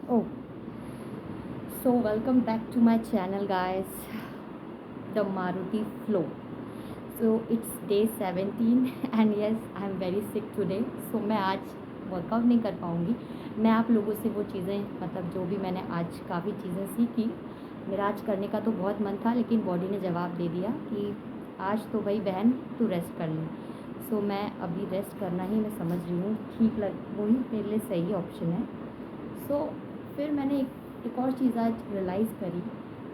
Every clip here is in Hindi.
Oh, so welcome back to my channel, guys. The Maruti Flow. So it's day 17 and yes, I am very sick today. So मैं आज वर्कआउट नहीं कर पाऊँगी. मैं आप लोगों से वो चीज़ें मतलब जो भी मैंने आज काफ़ी चीज़ें सीखी, मेरा आज करने का तो बहुत मन था, लेकिन बॉडी ने जवाब दे दिया कि आज तो भाई बहन तू रेस्ट कर ले. सो मैं अभी रेस्ट करना ही मैं समझ रही हूँ ठीक लग वही मेरे लिए सही ऑप्शन है. सो फिर मैंने एक और चीज़ आज रियलाइज़ करी.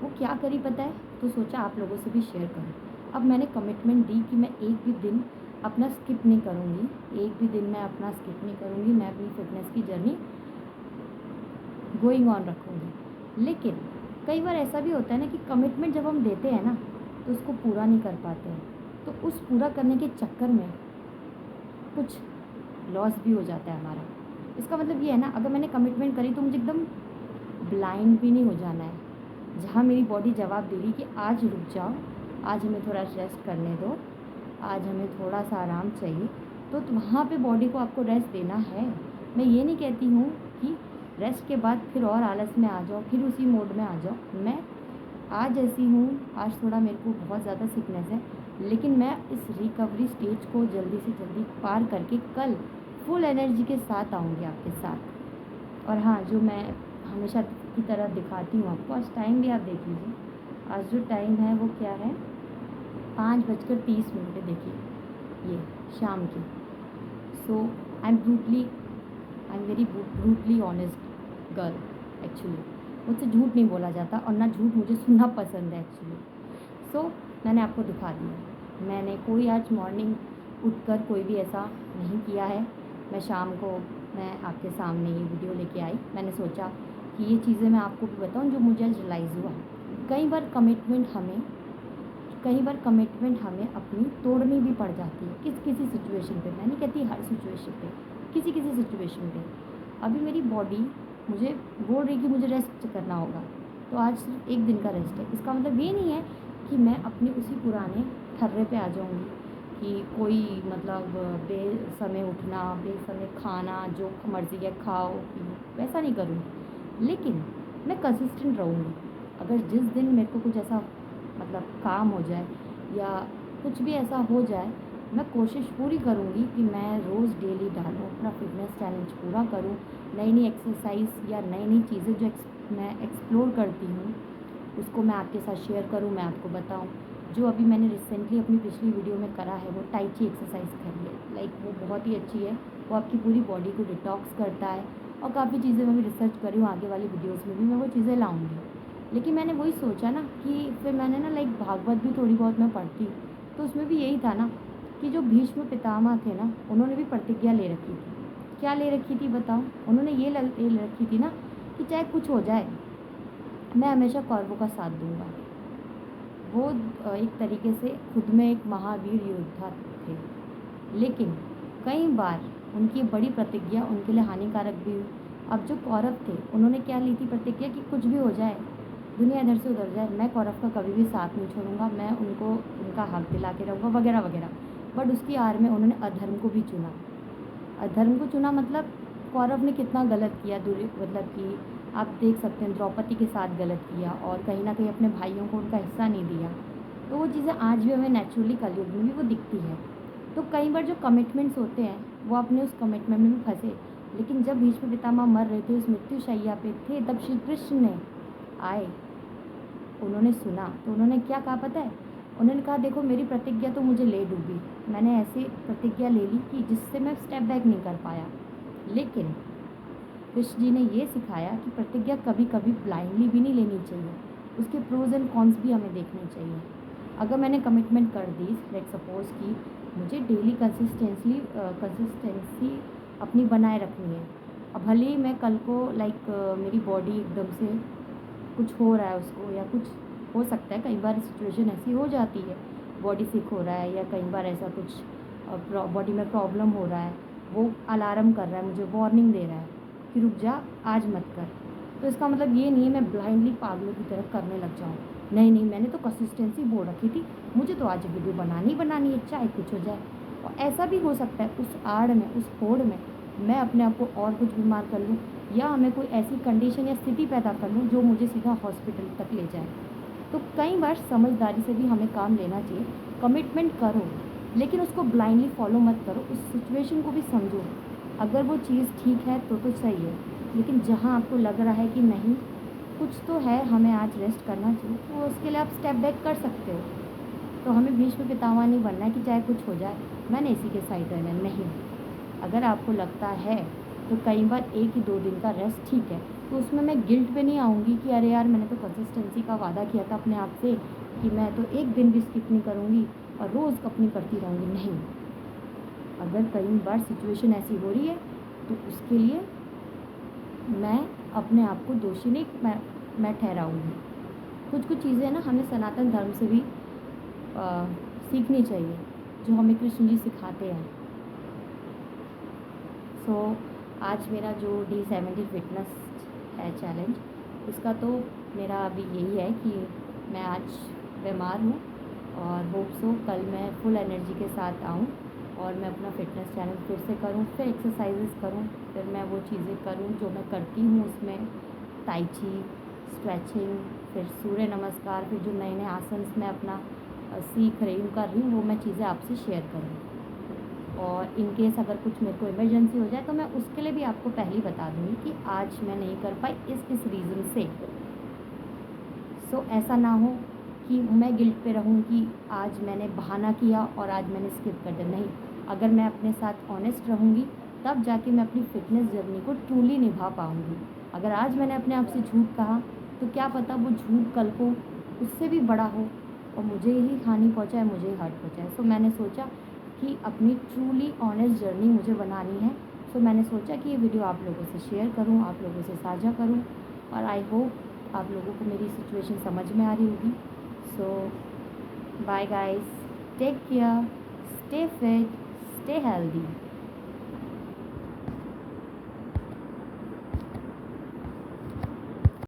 वो क्या करी पता है? तो सोचा आप लोगों से भी शेयर करूँ. अब मैंने कमिटमेंट दी कि मैं एक भी दिन अपना स्किप नहीं करूँगी, एक भी दिन मैं अपना स्किप नहीं करूँगी. मैं अपनी फ़िटनेस की जर्नी गोइंग ऑन रखूँगी. लेकिन कई बार ऐसा भी होता है ना कि कमिटमेंट जब हम देते हैं ना तो उसको पूरा नहीं कर पाते हैं. तो उस पूरा करने के चक्कर में कुछ लॉस भी हो जाता है हमारा. इसका मतलब ये है ना, अगर मैंने कमिटमेंट करी तो मुझे एकदम ब्लाइंड भी नहीं हो जाना है. जहाँ मेरी बॉडी जवाब दे रही कि आज रुक जाओ, आज हमें थोड़ा रेस्ट करने दो, आज हमें थोड़ा सा आराम चाहिए, तो वहाँ पे बॉडी को आपको रेस्ट देना है. मैं ये नहीं कहती हूँ कि रेस्ट के बाद फिर और आलस में आ जाओ, फिर उसी मोड में आ जाओ. मैं आज ऐसी हूँ, आज थोड़ा मेरे को बहुत ज़्यादा सिकनेस है, लेकिन मैं इस रिकवरी स्टेज को जल्दी से जल्दी पार करके कल फुल एनर्जी के साथ आऊँगी आपके साथ. और हाँ, जो मैं हमेशा की तरह दिखाती हूँ आपको, आज टाइम भी आप देख लीजिए. आज जो टाइम है वो क्या है, 5:30 है. देखिए ये शाम की. So I am very brutally honest girl actually. मुझसे झूठ नहीं बोला जाता और ना झूठ मुझे सुनना पसंद है एक्चुअली. सो मैंने आपको दिखा दिया. मैंने कोई आज मॉर्निंग उठकर कोई भी ऐसा नहीं किया है. मैं शाम को मैं आपके सामने ये वीडियो लेके आई. मैंने सोचा कि ये चीज़ें मैं आपको भी बताऊं जो मुझे आज रियलाइज़ हुआ. कई बार कमिटमेंट हमें अपनी तोड़नी भी पड़ जाती है किसी सिचुएशन पे. मैं नहीं कहती हर सिचुएशन पे, किसी सिचुएशन पे. अभी मेरी बॉडी मुझे बोल रही कि मुझे रेस्ट करना होगा, तो आज सिर्फ एक दिन का रेस्ट है. इसका मतलब ये नहीं है कि मैं अपने उसी पुराने ठर्रे पे आ जाऊँगी कि कोई मतलब बेसमय उठना, बेसमय खाना, जो मर्ज़ी है खाओ पियो, वैसा नहीं करूँगी. लेकिन मैं कंसिस्टेंट रहूँगी. अगर जिस दिन मेरे को कुछ ऐसा मतलब काम हो जाए या कुछ भी ऐसा हो जाए, मैं कोशिश पूरी करूँगी कि मैं रोज़ डेली डालूँ, अपना फिटनेस चैलेंज पूरा करूँ. नई नई एक्सरसाइज या नई नई चीज़ें जो मैं एक्सप्लोर करती हूँ उसको मैं आपके साथ शेयर करूँ, मैं आपको बताऊँ. जो अभी मैंने रिसेंटली अपनी पिछली वीडियो में करा है वो टाई ची एक्सरसाइज करी है. लाइक वो बहुत ही अच्छी है. वो आपकी पूरी बॉडी को डिटॉक्स करता है और काफ़ी चीज़ें मैं भी रिसर्च करी हूँ. आगे वाली वीडियोज़ में भी मैं वो चीज़ें लाऊँगी. लेकिन मैंने वही सोचा ना कि फिर मैंने ना लाइक भागवत भी थोड़ी बहुत मैं पढ़ती हूँ, तो उसमें भी यही था ना कि जो भीष्म पितामह थे ना, उन्होंने भी प्रतिज्ञा ले रखी थी. क्या ले रखी थी बताओ? उन्होंने ये ले रखी थी ना कि चाहे कुछ हो जाए मैं हमेशा कौरवों का साथ दूंगा. वो एक तरीके से खुद में एक महावीर योद्धा थे, लेकिन कई बार उनकी बड़ी प्रतिज्ञा उनके लिए हानिकारक भी हुई. अब जो कौरव थे उन्होंने क्या ली थी प्रतिज्ञा कि कुछ भी हो जाए, दुनिया इधर से उधर जाए, मैं कौरव का कभी भी साथ नहीं छोड़ूंगा, मैं उनको उनका हक दिला के रहूँगा वगैरह वगैरह. बट उसकी आड़ में उन्होंने अधर्म को भी चुना. अधर्म को चुना मतलब कौरव ने कितना गलत किया. दूरी मतलब कि आप देख सकते हैं द्रौपदी के साथ गलत किया और कहीं ना कहीं अपने भाइयों को उनका हिस्सा नहीं दिया. तो वो चीज़ें आज भी हमें नेचुरली कलयुग में भी वो दिखती है. तो कई बार जो कमिटमेंट्स होते हैं वो अपने उस कमिटमेंट में भी फंसे. लेकिन जब भीष्म पितामह मर रहे थे, उस मृत्यु शैया पे थे, तब श्री कृष्ण ने आए, उन्होंने सुना तो उन्होंने क्या कहा पता है? उन्होंने कहा देखो मेरी प्रतिज्ञा तो मुझे ले डूबी, मैंने ऐसी प्रतिज्ञा ले ली कि जिससे मैं स्टेप बैक नहीं कर पाया. लेकिन कृष्ण जी ने ये सिखाया कि प्रतिज्ञा कभी कभी ब्लाइंडली भी नहीं लेनी चाहिए, उसके प्रोज एंड कॉन्स भी हमें देखने चाहिए. अगर मैंने कमिटमेंट कर दी, लाइक सपोज़ कि मुझे डेली कंसिस्टेंसी अपनी बनाए रखनी है. अब भले ही मैं कल को लाइक मेरी बॉडी एकदम से कुछ हो रहा है उसको, या कुछ हो सकता है, कई बार सिचुएशन ऐसी हो जाती है, बॉडी सिक हो रहा है या कई बार ऐसा कुछ बॉडी में प्रॉब्लम हो रहा है, वो अलार्म कर रहा है, मुझे वार्निंग दे रहा है कि रुक जा, आज मत कर. तो इसका मतलब ये नहीं है मैं ब्लाइंडली पागलों की तरह करने लग जाऊँ. नहीं नहीं, मैंने तो कंसिस्टेंसी बोल रखी थी, मुझे तो आज वीडियो बनानी है, चाहे कुछ हो जाए. और ऐसा भी हो सकता है उस आड़ में, उस होड़ में मैं अपने आप को और कुछ बीमार कर लूँ, या हमें कोई ऐसी कंडीशन या स्थिति पैदा कर लूँ जो मुझे सीधा हॉस्पिटल तक ले जाए। तो कई बार समझदारी से भी हमें काम लेना चाहिए। कमिटमेंट करो, लेकिन उसको ब्लाइंडली फॉलो मत करो, उस सिचुएशन को भी समझो। अगर वो चीज़ ठीक है तो सही है, लेकिन जहाँ आपको लग रहा है कि नहीं कुछ तो है, हमें आज रेस्ट करना चाहिए, तो उसके लिए आप स्टेप बैक कर सकते हो। तो हमें भीष्म पितामह नहीं बनना है कि चाहे कुछ हो जाए मैंने इसी के साइड रहना नहीं। अगर आपको लगता है तो कई बार 1 ही 2 दिन का रेस्ट ठीक है, तो उसमें मैं गिल्ट पे नहीं आऊँगी कि अरे यार मैंने तो कंसिस्टेंसी का वादा किया था अपने आप से कि मैं तो 1 दिन भी स्किप नहीं करूँगी और रोज़ अपनी करती रहूँगी। नहीं, अगर कई बार सिचुएशन ऐसी हो रही है तो उसके लिए मैं अपने आप को दोषी नहीं मैं ठहराऊँगी। कुछ चीज़ें ना हमें सनातन धर्म से भी सीखनी चाहिए, जो हमें कृष्ण जी सिखाते हैं। सो आज मेरा जो D70 फिटनेस है चैलेंज, उसका तो मेरा अभी यही है कि मैं आज बीमार हूँ और होप सो कल मैं फुल एनर्जी के साथ आऊँ और मैं अपना फिटनेस चैलेंज फिर से करूँ, फिर एक्सरसाइजेस करूँ, फिर मैं वो चीज़ें करूँ जो मैं करती हूँ। उसमें ताई ची, स्ट्रेचिंग, फिर सूर्य नमस्कार, फिर जो नए आसन मैं अपना सीख रही हूँ, कर रही हूँ, वो मैं चीज़ें आपसे शेयर करूँ। और इन केस अगर कुछ मेरे को इमरजेंसी हो जाए तो मैं उसके लिए भी आपको पहले ही बता दूँगी कि आज मैं नहीं कर पाई इस रीज़न से। सो ऐसा ना हो कि मैं गिल्ट पे रहूँ कि आज मैंने बहाना किया और आज मैंने स्किप कर दिया। नहीं, अगर मैं अपने साथ ऑनेस्ट रहूँगी तब जाके मैं अपनी फ़िटनेस जर्नी को ट्रूली निभा पाऊँगी। अगर आज मैंने अपने आप से झूठ कहा तो क्या पता वो झूठ कल को उससे भी बड़ा हो और मुझे ही हानि पहुँचाए, मुझे ही हर्ट पहुँचाए। सो मैंने सोचा कि अपनी ट्रूली ऑनेस्ट जर्नी मुझे बनानी है। सो मैंने सोचा कि ये वीडियो आप लोगों से शेयर करूँ, आप लोगों से साझा करूँ और आई होप आप लोगों को मेरी सिचुएशन समझ में आ रही होगी। So bye guys, take care, stay fit, stay healthy.